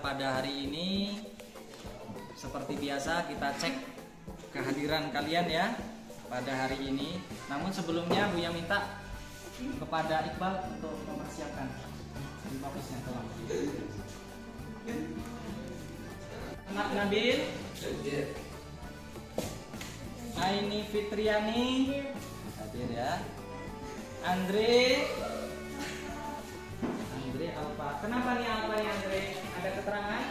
pada hari ini seperti biasa kita cek kehadiran kalian ya pada hari ini. Namun sebelumnya Buya minta kepada Iqbal untuk mempersiapkan fokusnya, tolong. Anak Nabil, Aini Fitriani hadir ya. Andre Alfa. Kenapa nih Alfa nih Andre? Ada keterangan?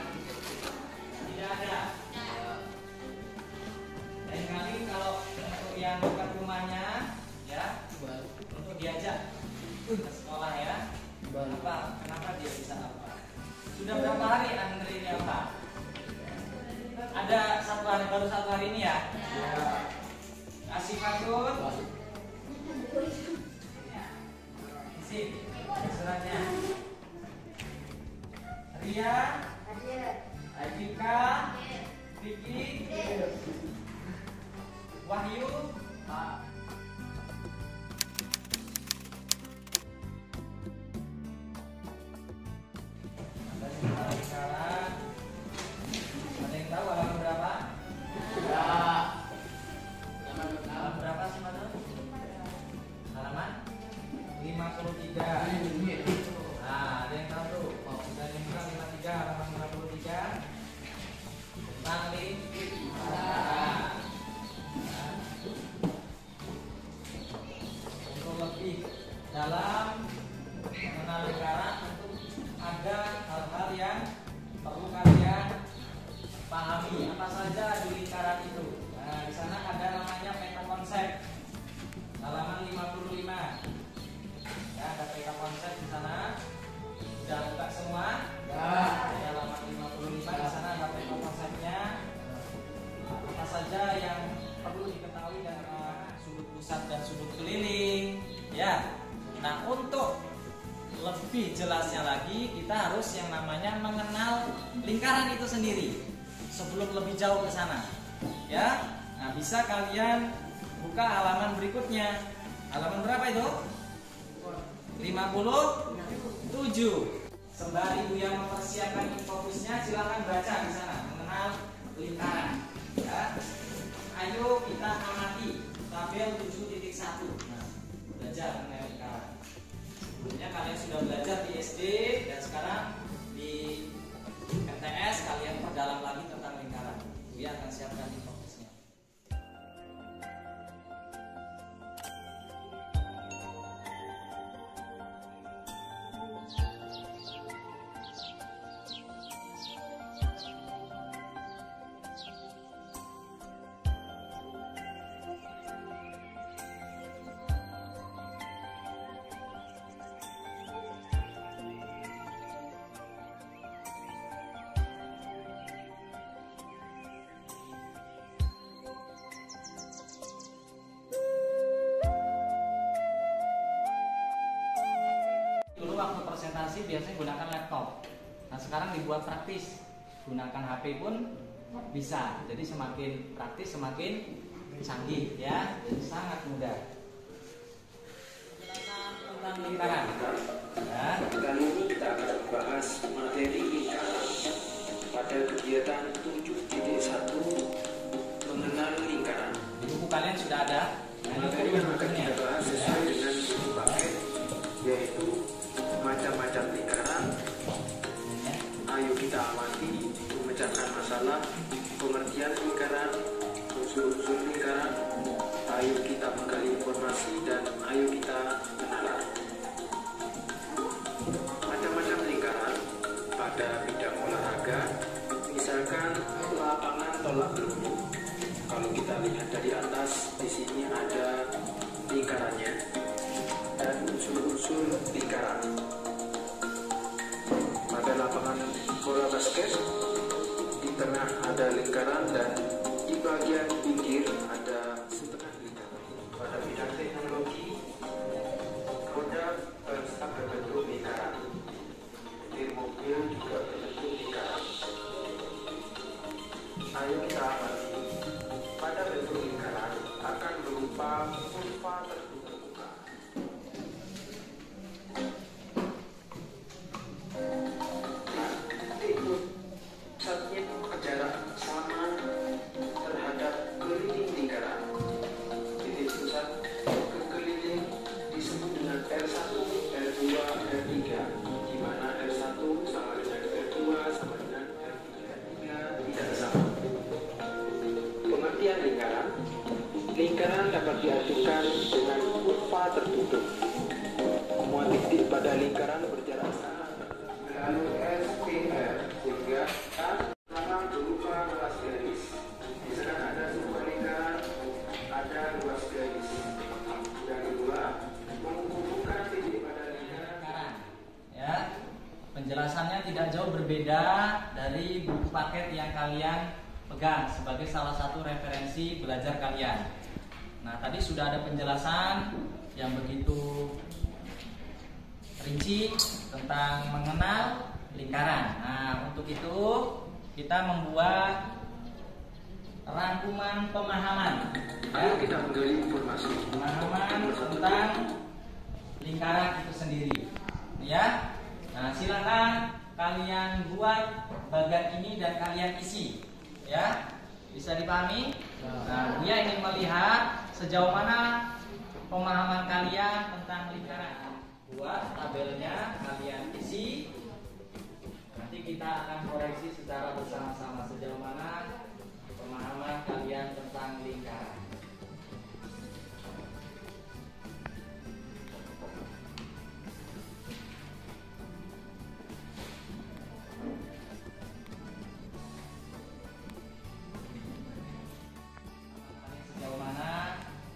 Tidak ada. Lain kali kalau untuk yang dekat rumahnya ya, untuk diajak ke sekolah ya. Kenapa dia bisa Alfa? Sudah berapa hari Andre ini Alfa? Ada satu hari, baru satu hari ini ya? Kasih Fatul. Isi suratnya. Ria, Adika, Vicky, Wahyu, Pak. Ada yang tahu halaman berapa? Halaman berapa sih Mas? Halaman 53. Nah, ada yang tahu tuh? Sudah yang bilang 53, halaman 53 tentang lingkaran. Untuk lebih dalam mengenal lingkaran, tentu ada hal-hal yang perlu kalian pahami. Apa saja di lingkaran itu? Nah, di sana ada namanya peta konsep. Halaman 55. Ya, ada peta konsep di sana. Sudah buka semua? Ya. Ada halaman 55 di sana ada peta konsepnya. Apa saja yang perlu diketahui dari sudut pusat dan sudut keliling. Ya. Nah, untuk lebih jelasnya lagi kita harus yang namanya mengenal lingkaran itu sendiri sebelum lebih jauh ke sana. Ya. Nah, bisa kalian buka halaman berikutnya. Halaman berapa itu? 57. Sembari Buya mempersiapkan infokusnya, silakan baca di sana mengenal lingkaran. Ya. Ayo kita amati tabel 7.1. Nah, belajar mengenai lingkaran. Sebelumnya kalian sudah belajar di SD dan sekarang di MTS kalian perdalam lagi tentang lingkaran. Buya akan siapkan infokusnya. Waktu presentasi biasanya gunakan laptop. Nah, sekarang dibuat praktis, gunakan HP pun bisa. Jadi semakin praktis semakin canggih ya. Jadi sangat mudah. Tentang lingkaran. Ya. Kali ini kita akan membahas materi lingkaran pada kegiatan 7.1 mengenal lingkaran. Di buku kalian sudah ada. Materi yang akan kita bahas sesuai dengan buku paket, yaitu macam-macam lingkaran. Ayo kita amati, memecahkan masalah, pengertian lingkaran, unsur-unsur lingkaran. Ayo kita menggali informasi dan ayo kita kenalan. Macam-macam lingkaran pada bidang olahraga, misalkan lapangan tolak belenggu. Kalau kita lihat dari atas, di sini ada lingkarannya dan unsur-unsur lingkaran. Pada lapangan bola basket, di tengah ada lingkaran dan di bagian pinggir ada setengah lingkaran. Pada bidang teknologi, roda berbentuk lingkaran. Setir mobil juga berbentuk lingkaran. Ayo kita amati. Pada bentuk lingkaran akan berupa kurva terbuka. lingkaran dapat diajukan dengan kurva tertutup. Semua titik pada lingkaran berjarak sama melalui SPR sehingga pertama berupa ruas garis. Misalkan ada sebuah lingkaran, ada ruas garis. Yang kedua, menghubungkan titik pada lingkaran. Ya, penjelasannya tidak jauh berbeda dari buku paket yang kalian pegang sebagai salah satu referensi belajar kalian. Nah, tadi sudah ada penjelasan yang begitu rinci tentang mengenal lingkaran. Nah, untuk itu kita membuat rangkuman pemahaman. Ayo kita menggali informasi. Pemahaman tentang lingkaran itu sendiri. Ya. Nah, silakan kalian buat bagian ini dan kalian isi. Ya, bisa dipahami? Nah, dia ingin melihat sejauh mana pemahaman kalian tentang lingkaran. Buat tabelnya, kalian isi. Nanti kita akan koreksi secara bersama-sama sejauh mana pemahaman kalian tentang lingkaran.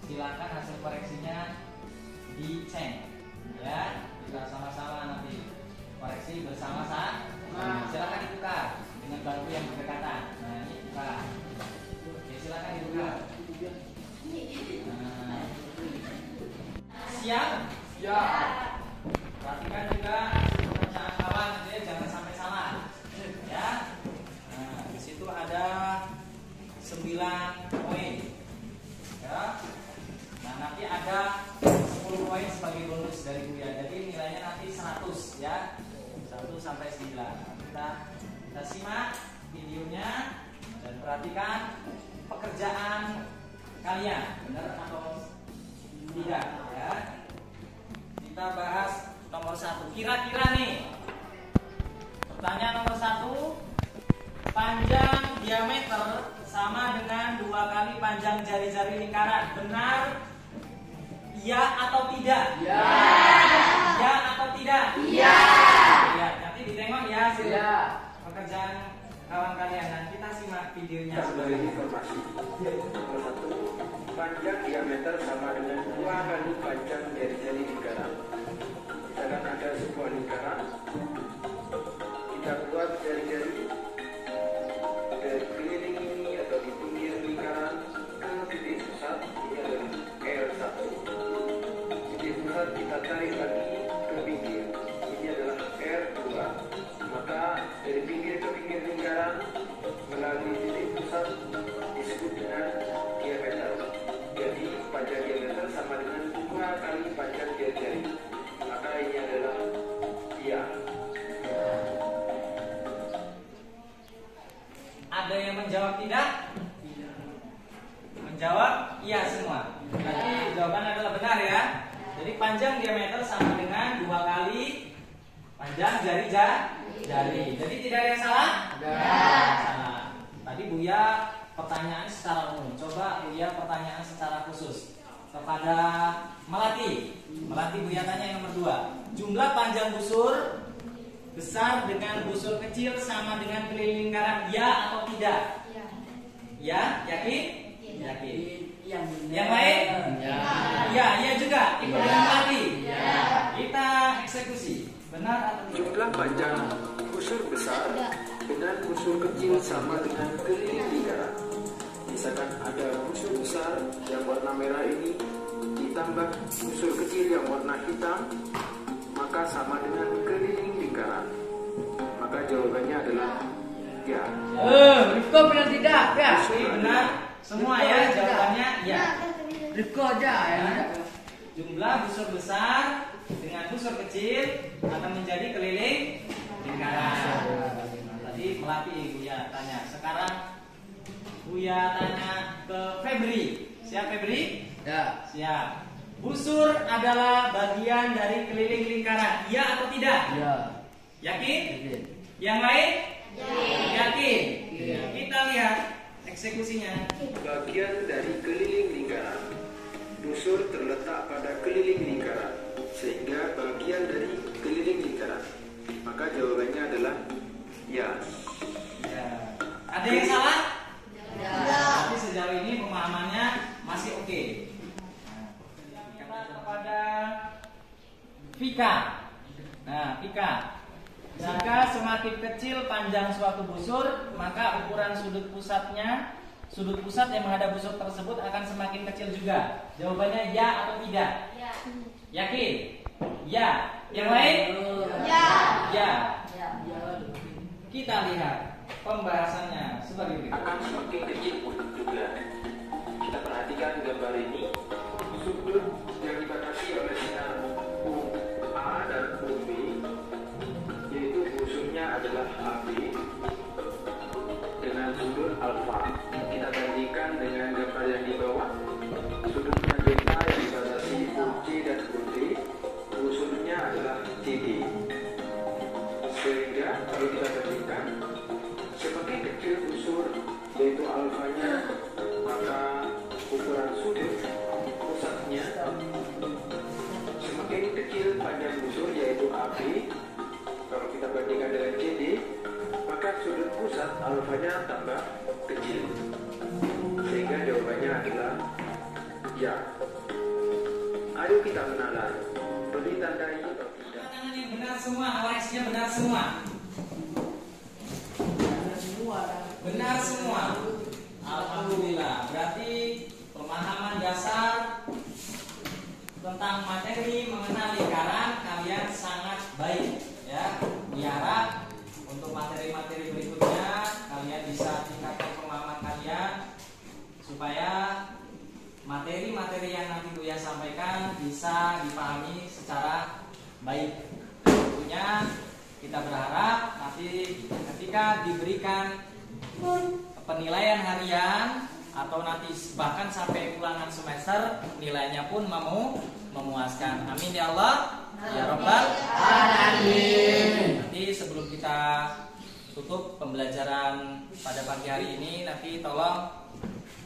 Silakan hasil koreksinya dicek, ya, kita sama-sama nanti koreksi bersama-sama. Silakan dibuka dengan bangku yang berdekatan. Nah, ini buka. Oke, silakan dibuka. Nah. Siap? Siap. Perhatikan juga bacaan kawan, ya, jangan sampai salah. Ya. Nah, di situ ada 9 poin. Ya. Nah, nanti ada 10 poin sebagai bonus dari Buya. Jadi nilainya nanti 100, ya. 1 sampai 9. Nah, kita simak videonya dan perhatikan pekerjaan kalian, benar atau tidak, ya. Kita bahas nomor 1. Kira-kira nih, pertanyaan nomor 1, panjang diameter sama dengan 2 kali panjang jari-jari lingkaran. Benar? Ya atau tidak? Ya. Ya atau tidak? Ya. Ya, nanti ditengok ya hasil pekerjaan kawan kalian. Dan kita simak videonya. Sebagai informasi. Nomor 1, panjang diameter sama dengan 2 kali panjang jari-jari lingkaran. Misalkan ada sebuah lingkaran, kita buat jari-jari dari keliling ini atau di pinggir lingkaran ke titik pusat. Ini adalah R1. Titik pusat kita tarik lagi ke pinggir. Ini adalah R2. Maka dari pinggir ke pinggir lingkaran melalui titik pusat disebut dengan diameter. Jadi panjang diameter sama dengan 2 kali panjang jari-jari. Maka ini adalah iya. Ada yang menjawab tidak? Menjawab iya semua. Nanti jawaban adalah benar, ya. Jadi panjang diameter sama dengan 2 kali panjang jari. Jadi tidak ada yang salah? Salah. Tadi Buya pertanyaan secara umum. Coba Buya pertanyaan secara khusus kepada Melati. Melati, Buya tanya yang nomor 2. Jumlah panjang busur besar dengan busur kecil sama dengan keliling lingkaran, ya atau tidak? Ya. Ya, yakin? Ya. Yakin. Yang lain? Ya. Ya, ya juga. Ikut dengan Melati. Ya. Kita eksekusi. Benar atau tidak? Jumlah panjang busur besar dengan busur kecil sama dengan keliling lingkaran. Misalkan ada busur besar yang warna merah ini ditambah busur kecil yang warna hitam, maka sama dengan keliling lingkaran. Maka jawabannya adalah ya. Riko benar tidak? Ya. Benar. Semua ya jawabannya ya. Riko aja ya. Jumlah busur besar dengan busur kecil akan menjadi keliling lingkaran. Tadi Melati Buya tanya. Sekarang Buya tanya ke Febri. Siap Febri? Ya. Siap. Busur adalah bagian dari keliling lingkaran, ya atau tidak? Ya. Yakin? Yakin. Yang lain? Yakin? Ya. Kita lihat eksekusinya. Bagian dari keliling lingkaran busur terletak pada keliling lingkaran, sehingga bagian dari keliling lingkaran. Maka jawabannya adalah ya. Ya. Ada yang salah? Ya. Tapi sejauh ini pemahamannya masih oke. Nah, kepada Vika. Nah, Vika. Jika semakin kecil panjang suatu busur, maka ukuran sudut pusat yang menghadap busur tersebut akan semakin kecil juga. Jawabannya ya atau tidak? Ya. Yakin? Ya. Yang lain? Ya. Ya. Kita lihat pembahasannya sebagai berikut. Akan semakin kecil pun juga. Kita perhatikan gambar ini. Sudut yang dibatasi oleh sinar A dan B, yaitu busurnya adalah AB dengan sudut alfa. Kita bandingkan dengan gambar yang di bawah. Sudutnya beta yang dibatasi C dan D, busurnya adalah CD. Sehingga kalau kita bandingkan, semakin kecil busur yaitu alfanya, maka ukuran sudut pusatnya semakin kecil panjang busur yaitu AB. Kalau kita bandingkan dengan CD, maka sudut pusat alfanya tambah kecil, sehingga jawabannya adalah ya. Ayo kita mengenal, boleh tandai atau tidak? Tangan yang benar semua, koreksinya benar semua. Benar semua. Alhamdulillah. Berarti pemahaman dasar tentang materi mengenal lingkaran kalian sangat baik, ya. Diharap untuk materi-materi berikutnya kalian bisa tingkatkan pemahaman kalian supaya materi-materi yang nanti Buya sampaikan bisa dipahami secara baik. Tentunya kita berharap nanti ketika diberikan penilaian harian atau nanti bahkan sampai ulangan semester, nilainya pun memuaskan. Amin ya Allah, ya Rabbal alamin. Nanti sebelum kita tutup pembelajaran pada pagi hari ini, nanti tolong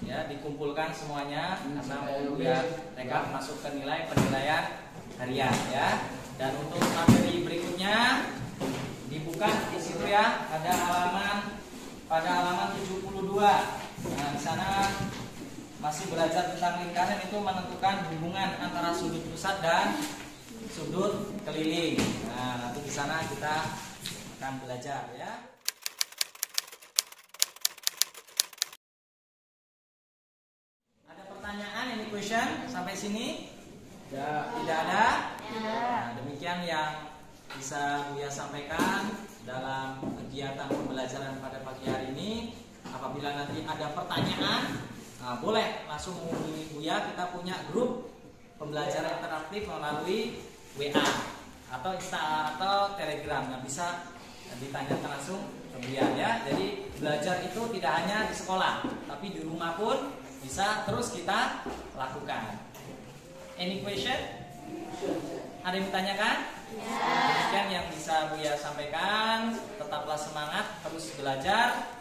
ya dikumpulkan semuanya karena mau ya rekap masuk ke nilai penilaian harian ya. Dan untuk materi berikutnya dibuka di situ ya, ada pada halaman 72. Nah, di sana masih belajar tentang lingkaran, itu menentukan hubungan antara sudut pusat dan sudut keliling. Nah, nanti di sana kita akan belajar ya. Ada pertanyaan, any question sampai sini? Ya. Tidak ada? Nah, demikian yang bisa Buya sampaikan dalam kegiatan pembelajaran pada pagi hari ini. Apabila nanti ada pertanyaan, boleh langsung menghubungi Buya. Kita punya grup pembelajaran interaktif melalui WA atau Insta atau Telegram yang bisa ditanyakan langsung ke Buya ya. Jadi belajar itu tidak hanya di sekolah, tapi di rumah pun bisa terus kita lakukan. Any question? Ada yang ditanyakan? Demikian yang bisa Buya sampaikan. Tetaplah semangat, terus belajar.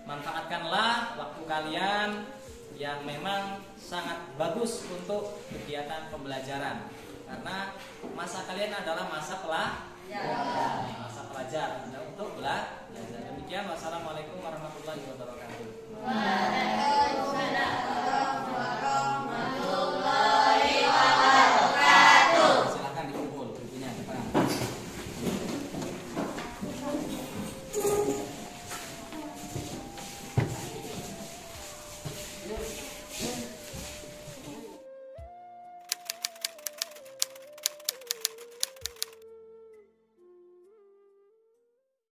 Manfaatkanlah waktu kalian yang memang sangat bagus untuk kegiatan pembelajaran. Karena masa kalian adalah masa pelajar untuk belajar. Demikian, wassalamualaikum warahmatullahi wabarakatuh.